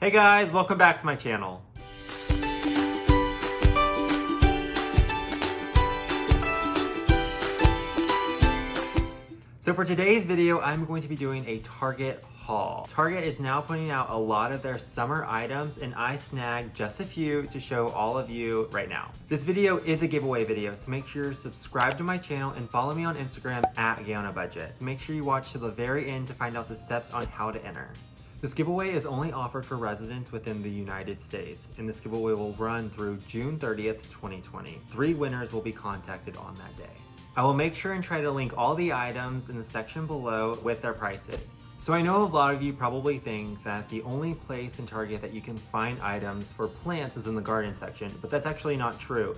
Hey guys, welcome back to my channel. So for today's video, I'm going to be doing a Target haul. Target is now putting out a lot of their summer items and I snagged just a few to show all of you right now. This video is a giveaway video, so make sure you're subscribed to my channel and follow me on Instagram at GayOnABudget. Make sure you watch to the very end to find out the steps on how to enter. This giveaway is only offered for residents within the United States, and this giveaway will run through June 30th, 2020. 3 winners will be contacted on that day. I will make sure and try to link all the items in the section below with their prices. So I know a lot of you probably think that the only place in Target that you can find items for plants is in the garden section, but that's actually not true.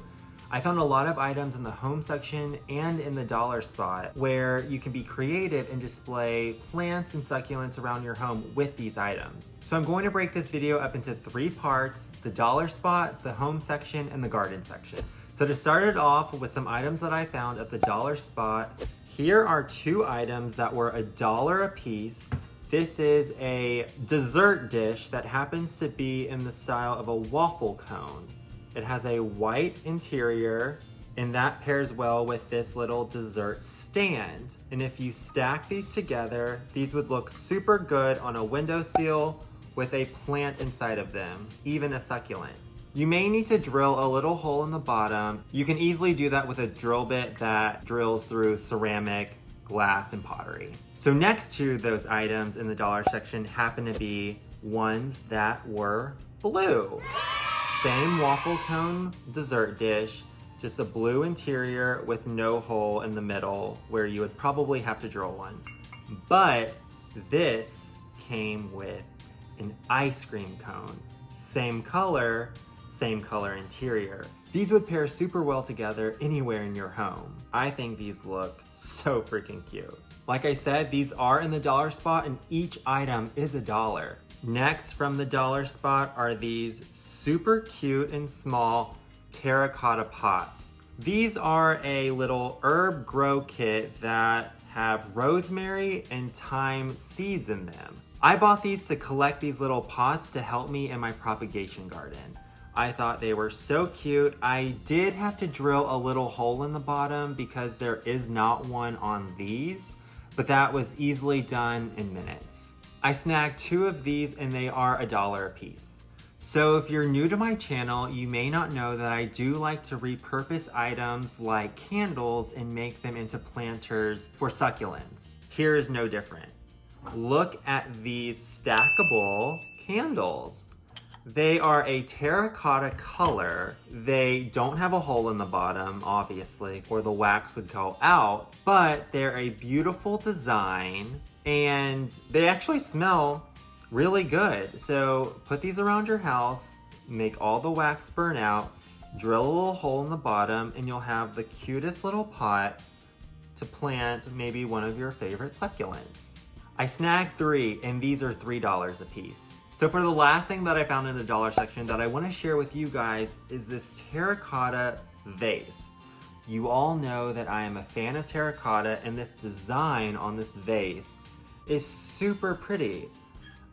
I found a lot of items in the home section and in the dollar spot where you can be creative and display plants and succulents around your home with these items. So I'm going to break this video up into 3 parts: the dollar spot, the home section, and the garden section. So to start it off with some items that I found at the dollar spot, here are 2 items that were $1 a piece. This is a dessert dish that happens to be in the style of a waffle cone. It has a white interior, and that pairs well with this little dessert stand. And if you stack these together, these would look super good on a windowsill with a plant inside of them, even a succulent. You may need to drill a little hole in the bottom. You can easily do that with a drill bit that drills through ceramic, glass, and pottery. So next to those items in the dollar section happen to be ones that were blue. Same waffle cone dessert dish, just a blue interior with no hole in the middle where you would probably have to drill one. But this came with an ice cream cone. Same color interior. These would pair super well together anywhere in your home. I think these look so freaking cute. Like I said, these are in the dollar spot and each item is $1. Next from the dollar spot are these super cute and small terracotta pots. These are a little herb grow kit that have rosemary and thyme seeds in them. I bought these to collect these little pots to help me in my propagation garden. I thought they were so cute. I did have to drill a little hole in the bottom because there is not one on these, but that was easily done in minutes. I snagged 2 of these and they are $1 a piece. So if you're new to my channel, you may not know that I do like to repurpose items like candles and make them into planters for succulents. Here is no different. Look at these stackable candles. They are a terracotta color. They don't have a hole in the bottom, obviously, or the wax would go out, but they're a beautiful design and they actually smell really good. So put these around your house, make all the wax burn out, drill a little hole in the bottom, and you'll have the cutest little pot to plant maybe one of your favorite succulents. I snagged 3 and these are $3 a piece. So for the last thing that I found in the dollar section that I want to share with you guys is this terracotta vase. You all know that I am a fan of terracotta and this design on this vase is super pretty.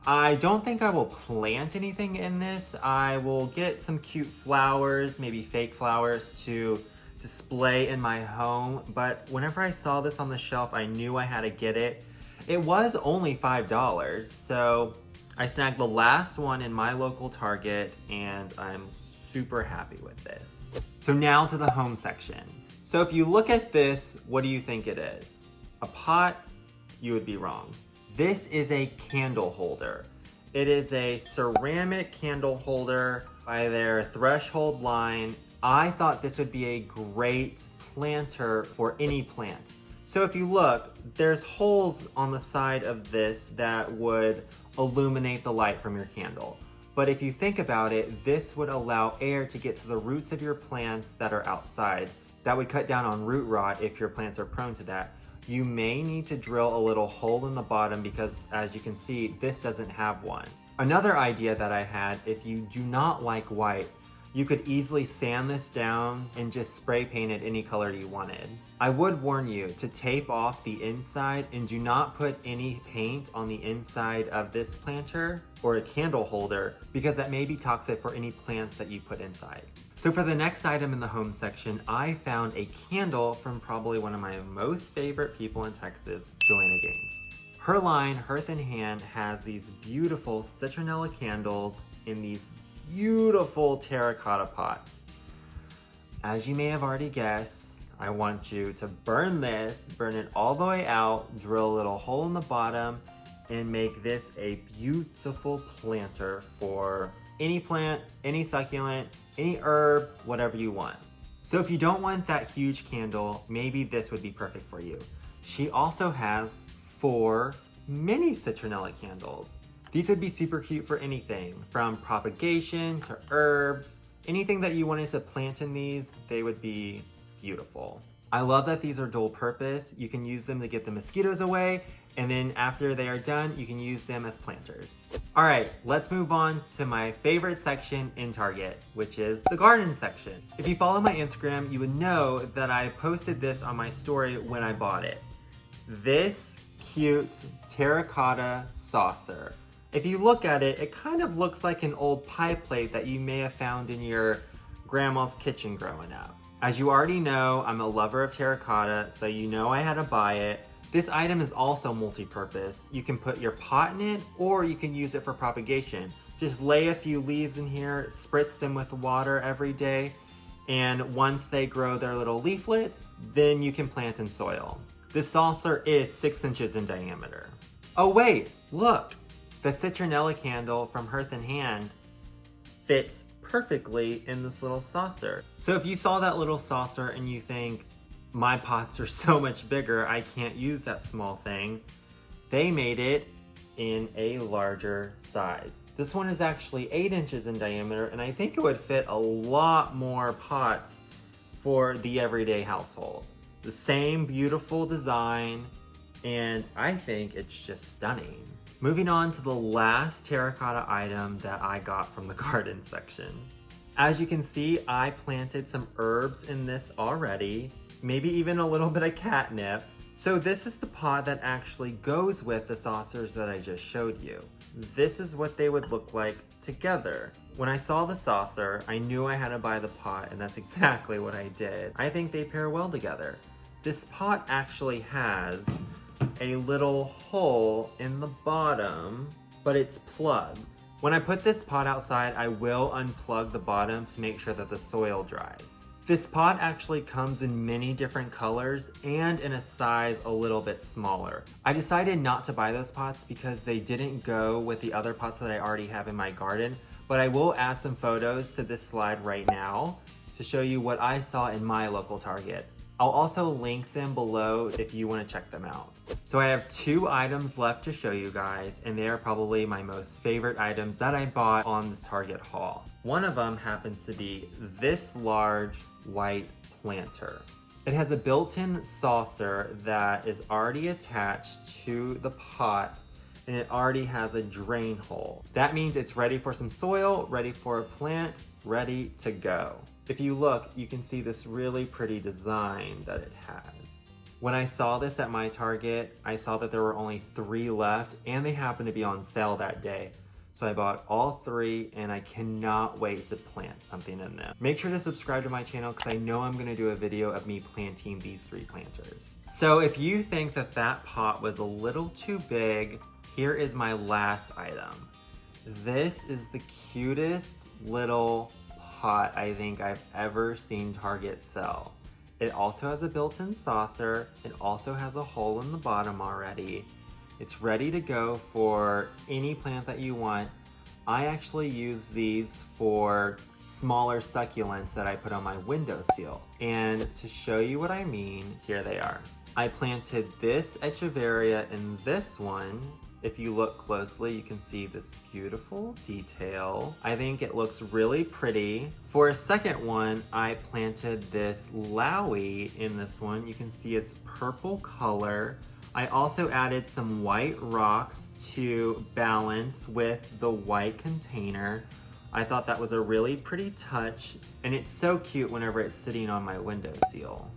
I don't think I will plant anything in this. I will get some cute flowers, maybe fake flowers, to display in my home. But whenever I saw this on the shelf, I knew I had to get it. It was only $5, so I snagged the last one in my local Target and I'm super happy with this. So now to the home section. So if you look at this, what do you think it is? A pot? You would be wrong. This is a candle holder. It is a ceramic candle holder by their Threshold line. I thought this would be a great planter for any plant. So if you look, there's holes on the side of this that would illuminate the light from your candle. But if you think about it, this would allow air to get to the roots of your plants that are outside. That would cut down on root rot if your plants are prone to that. You may need to drill a little hole in the bottom because, as you can see, this doesn't have one. Another idea that I had, if you do not like white, you could easily sand this down and just spray paint it any color you wanted. I would warn you to tape off the inside and do not put any paint on the inside of this planter or a candle holder because that may be toxic for any plants that you put inside. So for the next item in the home section, I found a candle from probably one of my most favorite people in Texas, Joanna Gaines. Her line, Hearth and Hand, has these beautiful citronella candles in these beautiful terracotta pots. As you may have already guessed, I want you to burn this, burn it all the way out, drill a little hole in the bottom, and make this a beautiful planter for any plant, any succulent, any herb, whatever you want. So if you don't want that huge candle, maybe this would be perfect for you. She also has 4 mini citronella candles. These would be super cute for anything, from propagation to herbs. Anything that you wanted to plant in these, they would be beautiful. I love that these are dual purpose. You can use them to get the mosquitoes away, and then after they are done, you can use them as planters. All right, let's move on to my favorite section in Target, which is the garden section. If you follow my Instagram, you would know that I posted this on my story when I bought it. This cute terracotta saucer. If you look at it, it kind of looks like an old pie plate that you may have found in your grandma's kitchen growing up. As you already know, I'm a lover of terracotta, so you know I had to buy it. This item is also multi-purpose. You can put your pot in it, or you can use it for propagation. Just lay a few leaves in here, spritz them with water every day, and once they grow their little leaflets, then you can plant in soil. This saucer is 6 inches in diameter. Oh wait, look! The citronella candle from Hearth and Hand fits perfectly in this little saucer. So if you saw that little saucer and you think, my pots are so much bigger, I can't use that small thing, they made it in a larger size. This one is actually 8 inches in diameter, and I think it would fit a lot more pots for the everyday household. The same beautiful design, and I think it's just stunning. Moving on to the last terracotta item that I got from the garden section. As you can see, I planted some herbs in this already, maybe even a little bit of catnip. So this is the pot that actually goes with the saucers that I just showed you. This is what they would look like together. When I saw the saucer, I knew I had to buy the pot, and that's exactly what I did. I think they pair well together. This pot actually has a little hole in the bottom, but it's plugged. When I put this pot outside, I will unplug the bottom to make sure that the soil dries. This pot actually comes in many different colors and in a size a little bit smaller. I decided not to buy those pots because they didn't go with the other pots that I already have in my garden, but I will add some photos to this slide right now to show you what I saw in my local Target. I'll also link them below if you want to check them out. So I have 2 items left to show you guys, and they are probably my most favorite items that I bought on this Target haul. One of them happens to be this large white planter. It has a built-in saucer that is already attached to the pot, and it already has a drain hole. That means it's ready for some soil, ready for a plant, ready to go. If you look, you can see this really pretty design that it has. When I saw this at my Target, I saw that there were only 3 left, and they happened to be on sale that day. So I bought all 3, and I cannot wait to plant something in them. Make sure to subscribe to my channel because I know I'm gonna do a video of me planting these 3 planters. So if you think that that pot was a little too big, here is my last item. This is the cutest little pot I think I've ever seen Target sell. It also has a built-in saucer. It also has a hole in the bottom already. It's ready to go for any plant that you want. I actually use these for smaller succulents that I put on my windowsill. And to show you what I mean, here they are. I planted this echeveria in this one. If you look closely, you can see this beautiful detail. I think it looks really pretty. For a second one, I planted this Lowie in this one. You can see its purple color. I also added some white rocks to balance with the white container. I thought that was a really pretty touch, and it's so cute whenever it's sitting on my windowsill.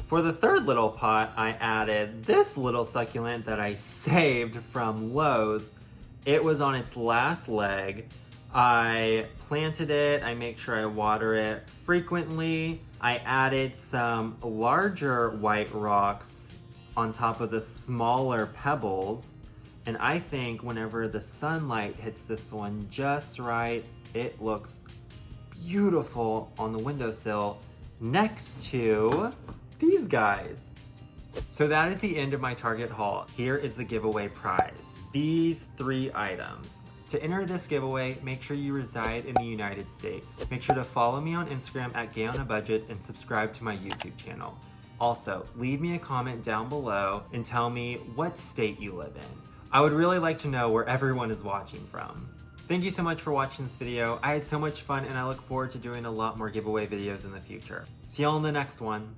For the third little pot, I added this little succulent that I saved from Lowe's. It was on its last leg. I planted it, I make sure I water it frequently. I added some larger white rocks on top of the smaller pebbles. And I think whenever the sunlight hits this one just right, it looks beautiful on the windowsill next to these guys. So that is the end of my Target haul. Here is the giveaway prize. These 3 items. To enter this giveaway, make sure you reside in the United States. Make sure to follow me on Instagram at GayOnABudget and subscribe to my YouTube channel. Also, leave me a comment down below and tell me what state you live in. I would really like to know where everyone is watching from. Thank you so much for watching this video. I had so much fun and I look forward to doing a lot more giveaway videos in the future. See y'all in the next one.